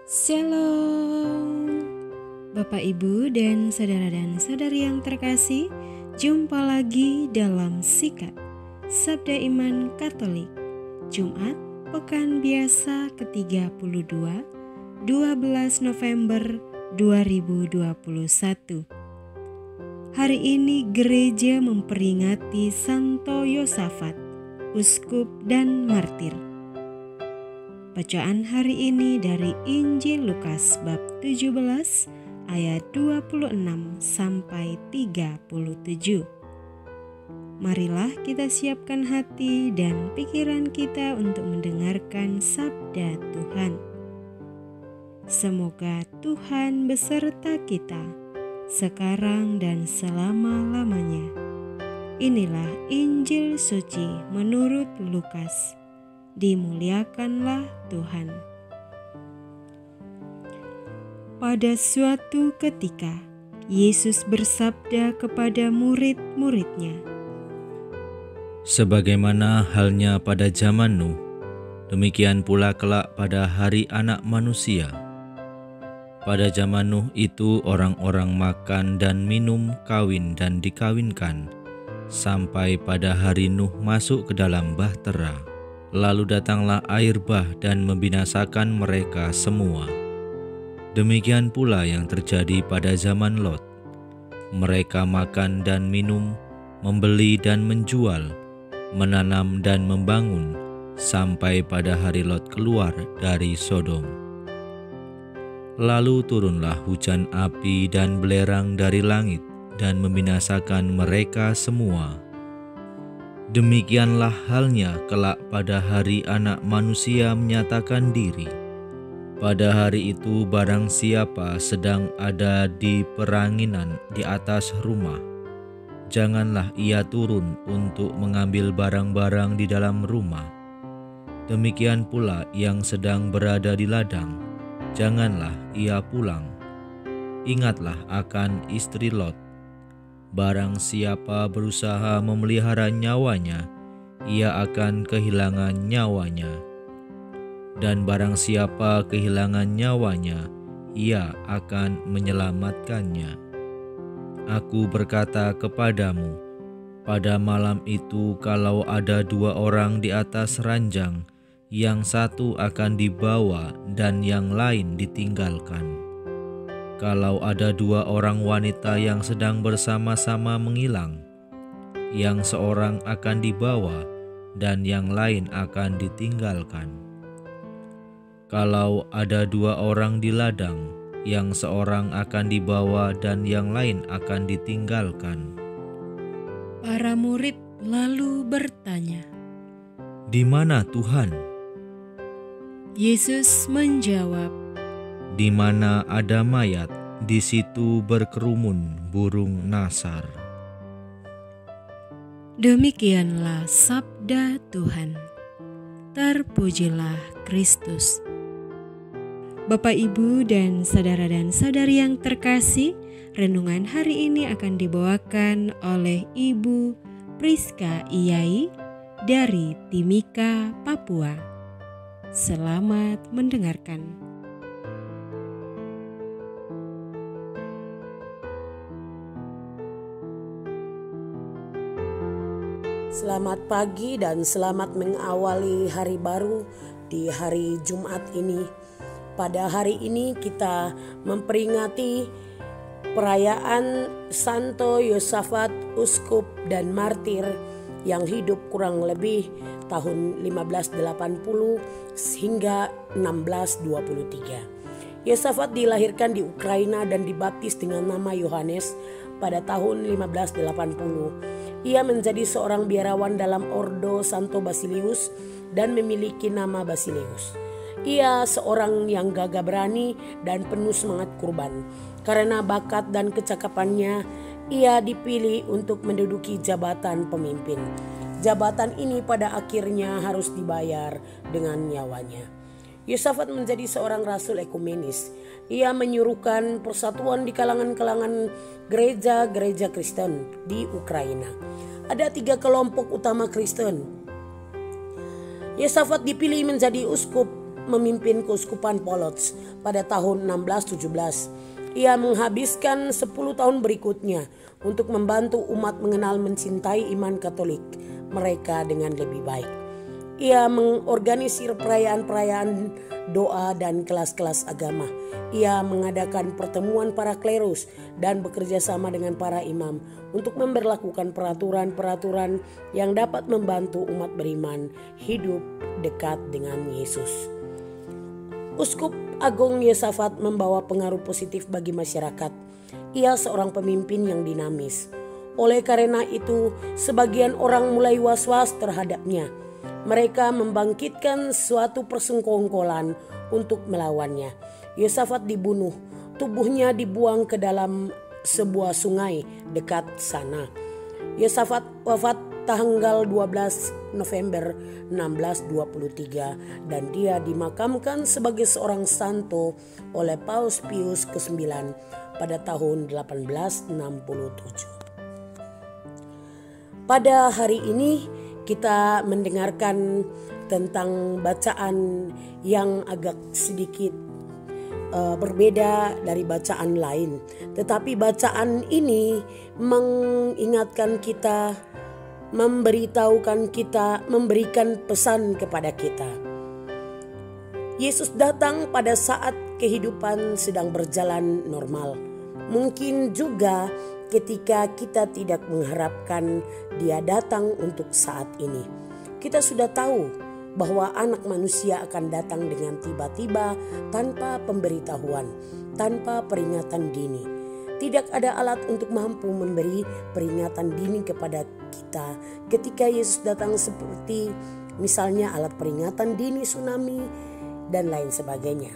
Shalom, Bapak Ibu dan saudara-saudari yang terkasih. Jumpa lagi dalam Sikat Sabda Iman Katolik Jumat Pekan Biasa ke-32 12 November 2021. Hari ini gereja memperingati Santo Yosafat, Uskup dan Martir. Bacaan hari ini dari Injil Lukas bab 17 ayat 26 sampai 37. Marilah kita siapkan hati dan pikiran kita untuk mendengarkan sabda Tuhan. Semoga Tuhan beserta kita sekarang dan selama-lamanya. Inilah Injil suci menurut Lukas. Dimuliakanlah Tuhan. Pada suatu ketika, Yesus bersabda kepada murid-muridnya, "Sebagaimana halnya pada zaman Nuh, demikian pula kelak pada hari Anak Manusia. Pada zaman Nuh itu orang-orang makan dan minum, kawin dan dikawinkan, sampai pada hari Nuh masuk ke dalam bahtera. Lalu datanglah air bah dan membinasakan mereka semua. Demikian pula yang terjadi pada zaman Lot. Mereka makan dan minum, membeli dan menjual, menanam dan membangun, sampai pada hari Lot keluar dari Sodom. Lalu turunlah hujan api dan belerang dari langit dan membinasakan mereka semua. Demikianlah halnya kelak pada hari Anak Manusia menyatakan diri. Pada hari itu barang siapa sedang ada di peranginan di atas rumah, janganlah ia turun untuk mengambil barang-barang di dalam rumah. Demikian pula yang sedang berada di ladang, janganlah ia pulang. Ingatlah akan istri Lot. Barang siapa berusaha memelihara nyawanya, ia akan kehilangan nyawanya. Dan barang siapa kehilangan nyawanya, ia akan menyelamatkannya. Aku berkata kepadamu, pada malam itu kalau ada dua orang di atas ranjang, yang satu akan dibawa dan yang lain ditinggalkan. Kalau ada dua orang wanita yang sedang bersama-sama mengilang, yang seorang akan dibawa dan yang lain akan ditinggalkan. Kalau ada dua orang di ladang, yang seorang akan dibawa dan yang lain akan ditinggalkan." Para murid lalu bertanya, "Di mana Tuhan?" Yesus menjawab, "Di mana ada mayat, di situ berkerumun burung nasar." Demikianlah sabda Tuhan. Terpujilah Kristus. Bapak, Ibu, dan saudara-saudari yang terkasih, renungan hari ini akan dibawakan oleh Ibu Priska Iyai dari Timika, Papua. Selamat mendengarkan. Selamat pagi dan selamat mengawali hari baru di hari Jumat ini. Pada hari ini kita memperingati perayaan Santo Yosafat, Uskup dan Martir yang hidup kurang lebih tahun 1580 hingga 1623. Yosafat dilahirkan di Ukraina dan dibaptis dengan nama Yohanes pada tahun 1580. Ia menjadi seorang biarawan dalam Ordo Santo Basilius dan memiliki nama Basileus. Ia seorang yang gagah berani dan penuh semangat kurban. Karena bakat dan kecakapannya, ia dipilih untuk menduduki jabatan pemimpin. Jabatan ini pada akhirnya harus dibayar dengan nyawanya. Yosafat menjadi seorang rasul ekumenis. Ia menyuruhkan persatuan di kalangan-kalangan gereja-gereja Kristen di Ukraina. Ada 3 kelompok utama Kristen. Yosafat dipilih menjadi uskup memimpin Keuskupan Polotsk pada tahun 1617. Ia menghabiskan 10 tahun berikutnya untuk membantu umat mengenal mencintai iman Katolik mereka dengan lebih baik. Ia mengorganisir perayaan-perayaan doa dan kelas-kelas agama. Ia mengadakan pertemuan para klerus dan bekerja sama dengan para imam untuk memberlakukan peraturan-peraturan yang dapat membantu umat beriman hidup dekat dengan Yesus. Uskup Agung Yosafat membawa pengaruh positif bagi masyarakat. Ia seorang pemimpin yang dinamis. Oleh karena itu, sebagian orang mulai was-was terhadapnya. Mereka membangkitkan suatu persengkongkolan untuk melawannya. Yosafat dibunuh, tubuhnya dibuang ke dalam sebuah sungai dekat sana. Yosafat wafat tanggal 12 November 1623 dan dia dimakamkan sebagai seorang santo oleh Paus Pius ke-9 pada tahun 1867. Pada hari ini kita mendengarkan tentang bacaan yang agak sedikit berbeda dari bacaan lain. Tetapi bacaan ini mengingatkan kita, memberitahukan kita, memberikan pesan kepada kita. Yesus datang pada saat kehidupan sedang berjalan normal. Mungkin juga ketika kita tidak mengharapkan Dia datang untuk saat ini. Kita sudah tahu bahwa Anak Manusia akan datang dengan tiba-tiba tanpa pemberitahuan, tanpa peringatan dini. Tidak ada alat untuk mampu memberi peringatan dini kepada kita ketika Yesus datang, seperti misalnya alat peringatan dini tsunami dan lain sebagainya.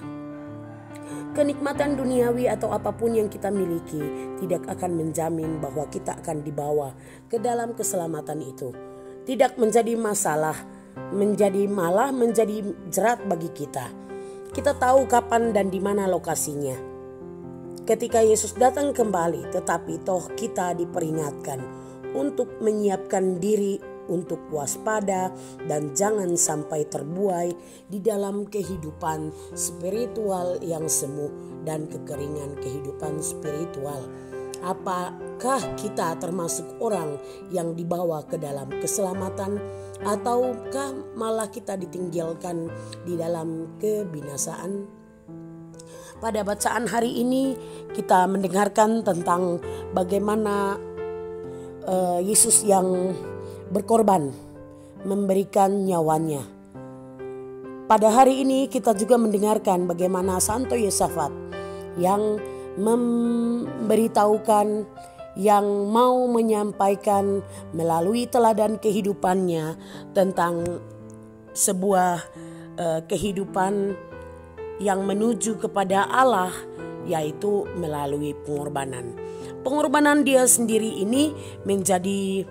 Kenikmatan duniawi atau apapun yang kita miliki tidak akan menjamin bahwa kita akan dibawa ke dalam keselamatan itu. Tidak menjadi masalah, malah menjadi jerat bagi kita. Kita tahu kapan dan di mana lokasinya. Ketika Yesus datang kembali, tetapi toh kita diperingatkan untuk menyiapkan diri untuk waspada dan jangan sampai terbuai di dalam kehidupan spiritual yang semu dan kekeringan kehidupan spiritual. Apakah kita termasuk orang yang dibawa ke dalam keselamatan, ataukah malah kita ditinggalkan di dalam kebinasaan? Pada bacaan hari ini kita mendengarkan tentang bagaimana Yesus yang berkorban, memberikan nyawanya. Pada hari ini kita juga mendengarkan bagaimana Santo Yosafat yang memberitahukan, yang mau menyampaikan melalui teladan kehidupannya tentang sebuah kehidupan yang menuju kepada Allah, yaitu melalui pengorbanan. Pengorbanan dia sendiri ini menjadi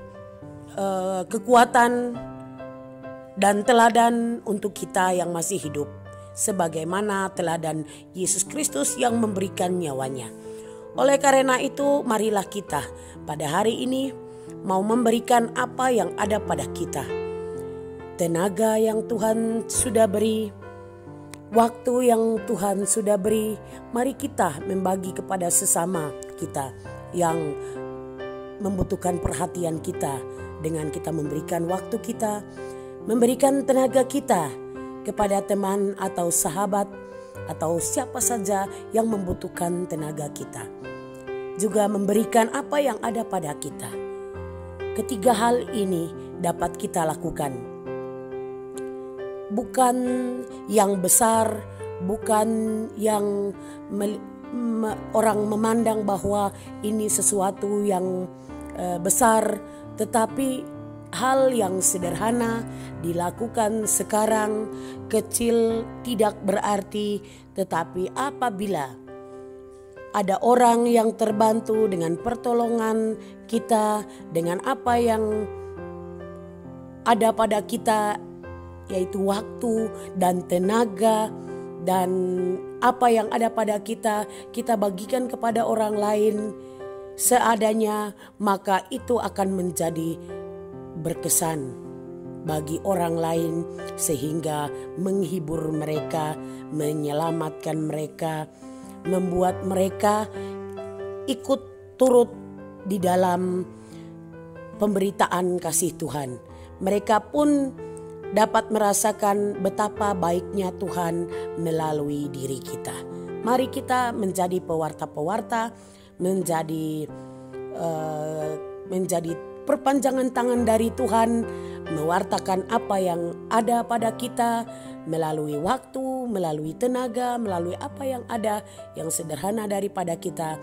kekuatan dan teladan untuk kita yang masih hidup, sebagaimana teladan Yesus Kristus yang memberikan nyawanya. Oleh karena itu, marilah kita pada hari ini mau memberikan apa yang ada pada kita. Tenaga yang Tuhan sudah beri, waktu yang Tuhan sudah beri, mari kita membagi kepada sesama kita yang membutuhkan perhatian kita, dengan kita memberikan waktu kita, memberikan tenaga kita kepada teman atau sahabat atau siapa saja yang membutuhkan tenaga kita. Juga memberikan apa yang ada pada kita. Ketiga hal ini dapat kita lakukan. Bukan yang besar, bukan yang orang memandang bahwa ini sesuatu yang besar, tetapi hal yang sederhana dilakukan sekarang, kecil tidak berarti, tetapi apabila ada orang yang terbantu dengan pertolongan kita, dengan apa yang ada pada kita, yaitu waktu dan tenaga, dan apa yang ada pada kita, kita bagikan kepada orang lain seadanya, maka itu akan menjadi berkesan. bagi orang lain sehingga menghibur mereka, menyelamatkan mereka, membuat mereka ikut turut di dalam pemberitaan kasih Tuhan. Mereka pun dapat merasakan betapa baiknya Tuhan melalui diri kita. Mari kita menjadi pewarta-pewarta, menjadi perpanjangan tangan dari Tuhan, mewartakan apa yang ada pada kita melalui waktu, melalui tenaga, melalui apa yang ada yang sederhana daripada kita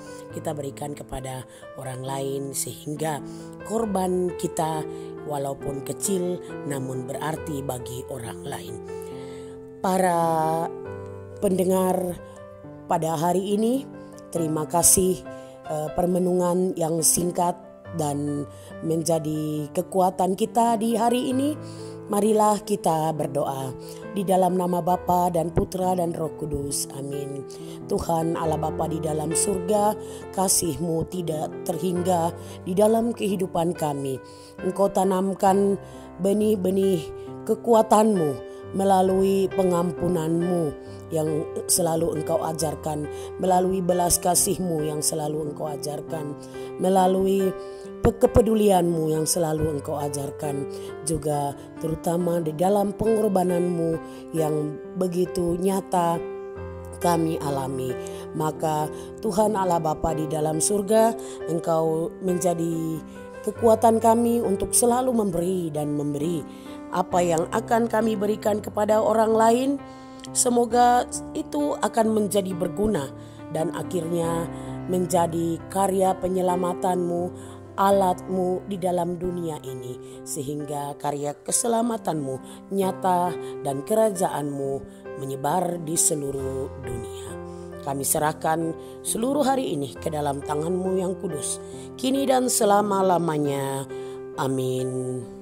berikan kepada orang lain, sehingga korban kita walaupun kecil namun berarti bagi orang lain. Para pendengar pada hari ini, terima kasih permenungan yang singkat dan menjadi kekuatan kita di hari ini. Marilah kita berdoa di dalam nama Bapa dan Putra dan Roh Kudus. Amin. Tuhan Allah Bapa di dalam surga, kasih-Mu tidak terhingga di dalam kehidupan kami. Engkau tanamkan benih-benih kekuatan-Mu melalui pengampunan-Mu yang selalu Engkau ajarkan, melalui belas kasih-Mu yang selalu Engkau ajarkan, melalui kepedulian-Mu yang selalu Engkau ajarkan, juga terutama di dalam pengorbanan-Mu yang begitu nyata kami alami. Maka Tuhan Allah Bapa di dalam surga, Engkau menjadi kekuatan kami untuk selalu memberi dan memberi. Apa yang akan kami berikan kepada orang lain, semoga itu akan menjadi berguna dan akhirnya menjadi karya penyelamatan-Mu, alat-Mu di dalam dunia ini, sehingga karya keselamatan-Mu nyata dan kerajaan-Mu menyebar di seluruh dunia. Kami serahkan seluruh hari ini ke dalam tangan-Mu yang kudus, kini dan selama-lamanya. Amin.